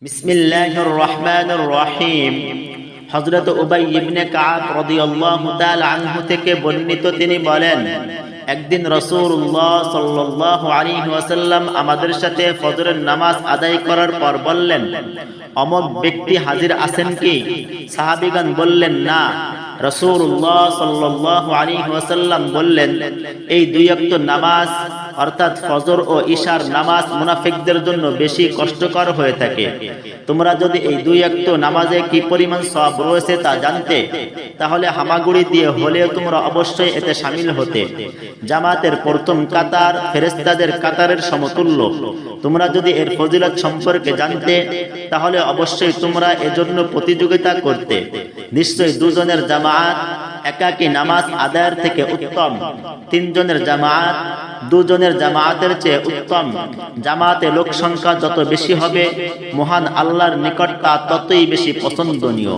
বিসমিল্লাহির রহমানির রহিম। হযরত উবাই ইবনে কাব রাদিয়াল্লাহু তাআলা আনহু থেকে বর্ণিত, তিনি বলেন, একদিন রাসূলুল্লাহ সাল্লাল্লাহু আলাইহি ওয়াসাল্লাম আমাদের সাথে ফজরের নামাজ আদায় করার পর বললেন, অমুক ব্যক্তি হাজির আছেন কি? সাহাবীগণ বললেন, না। রাসূলুল্লাহ সাল্লাল্লাহু আলাইহি ওয়াসাল্লাম বললেন, এই দুই ওয়াক্ত নামাজ অর্থাৎ ফজর ও ঈশার নামাজ মুনাফিকদের জন্য বেশি কষ্টকর হয়ে থাকে। তোমরা যদি এই দুই ওয়াক্ত নামাজে কি পরিমাণ সওয়াব রয়েছে তা জানতে, তাহলে হামাগুড়ি দিয়ে হলেও তোমরা অবশ্যই এতে শামিল হতে। জামাতের প্রথম কাতার ফেরেশতাদের কাতারের সমতুল্য। তোমরা যদি এর ফজিলত সম্পর্কে জানতে, তাহলে অবশ্যই তোমরা এজন্য প্রতিযোগিতা করতে। নিশ্চয়ই দুজনের জামাত একাকী নামাজ আদায়ের থেকে উত্তম, তিনজনের জামাত দুজনের জামাতের চেয়ে উত্তম। জামাতে লোক সংখ্যা যত বেশি হবে, মহান আল্লাহর নিকট তা ততই বেশি পছন্দনীয়।